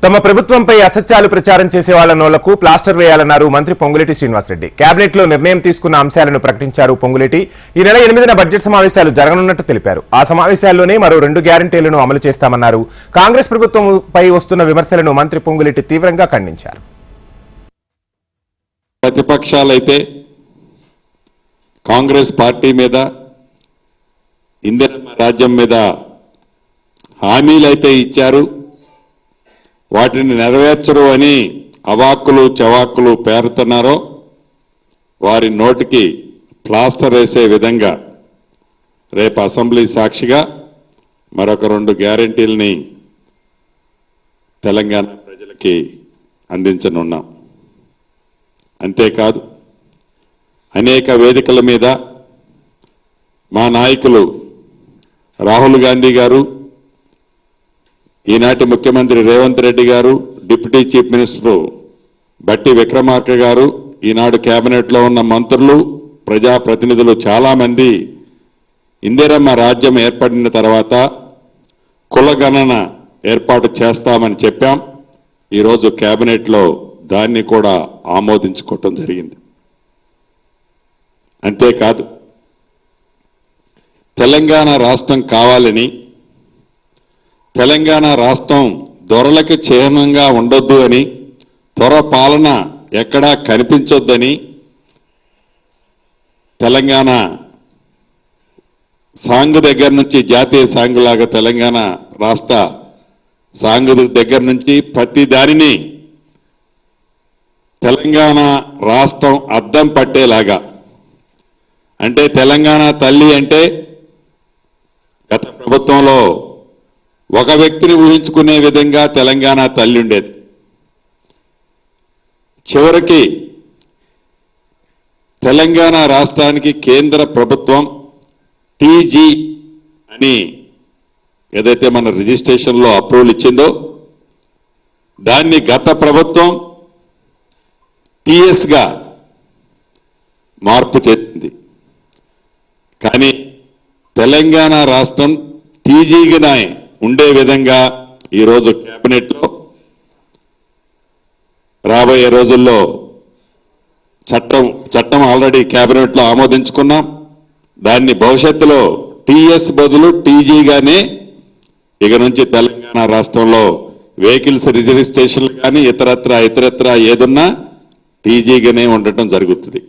తమ ప్రభుత్వంపై అసత్యాలు ప్రచారం చేసే వాళ్ల నోళ్లకు ప్లాస్టర్ వేయాలన్నారు మంత్రి పొంగులేటి శ్రీనివాసరెడ్డి. కేబినెట్ లో నిర్ణయం తీసుకున్న అంశాలను ప్రకటించారు పొంగులేటి. ఈ నెల 8న బడ్జెట్ సమావేశాలు జరగనున్నట్టు తెలిపారు. ఆ సమావేశాల్లోనే మరో 2 గ్యారంటీలను అమలు చేస్తామన్నారు. కాంగ్రెస్ ప్రభుత్వంపై వస్తున్న విమర్శలను మంత్రి పొంగులేటి తీవ్రంగా ఖండించారు. ప్రతిపక్షాలైతే కాంగ్రెస్ పార్టీ మీద, ఇందిరమ్మ రాజ్యం మీద హామీలైతే ఇచ్చారు, వాటిని నెరవేర్చరు అని అవాక్కులు చవాక్కులు పేరుతున్నారో వారి నోటికి ప్లాస్టర్ వేసే విధంగా రేపు అసెంబ్లీ సాక్షిగా మరొక 2 గ్యారెంటీలని తెలంగాణ ప్రజలకి అందించనున్నాం. అంతేకాదు అనేక వేదికల మీద మా నాయకులు రాహుల్ గాంధీ గారు, ఈనాటి ముఖ్యమంత్రి రేవంత్ రెడ్డి గారు, డిప్యూటీ చీఫ్ మినిస్టర్ బట్టి విక్రమార్క గారు, ఈనాడు కేబినెట్లో ఉన్న మంత్రులు, ప్రజాప్రతినిధులు చాలామంది ఇందిరమ్మ రాజ్యం ఏర్పడిన తర్వాత కులగణన ఏర్పాటు చేస్తామని చెప్పాం. ఈరోజు కేబినెట్లో దాన్ని కూడా ఆమోదించుకోవటం జరిగింది. అంతేకాదు తెలంగాణ రాష్ట్రం కావాలని, తెలంగాణ రాష్ట్రం దొరలకి చిహ్నంగా ఉండొద్దు అని, దొర పాలన ఎక్కడా కనిపించొద్దని తెలంగాణ సాంగ్ దగ్గర నుంచి జాతీయ సాంగ్ లాగా తెలంగాణ రాష్ట్ర సాంగ్ దగ్గర నుంచి ప్రతి దానిని తెలంగాణ రాష్ట్రం అద్దం పట్టేలాగా, అంటే తెలంగాణ తల్లి అంటే గత ప్రభుత్వంలో ఒక వ్యక్తిని ఊహించుకునే విధంగా తెలంగాణ తల్లి ఉండేది. చివరికి తెలంగాణ రాష్ట్రానికి కేంద్ర ప్రభుత్వం టీజీ అని ఏదైతే మన రిజిస్ట్రేషన్లో అప్రూవల్ ఇచ్చిందో దాన్ని గత ప్రభుత్వం టీఎస్గా మార్పు చేసింది. కానీ తెలంగాణ రాష్ట్రం టీజీగా ఉండే విధంగా ఈరోజు కేబినెట్లో రాబోయే రోజుల్లో చట్టం ఆల్రెడీ కేబినెట్లో ఆమోదించుకున్నాం. దాన్ని భవిష్యత్తులో టీఎస్ బదులు టీజీగానే ఇక నుంచి తెలంగాణ రాష్ట్రంలో వెహికల్స్ రిజిస్ట్రేషన్లు కానీ ఇతరత్ర ఏదున్నా టీజీగానే ఉండటం జరుగుతుంది.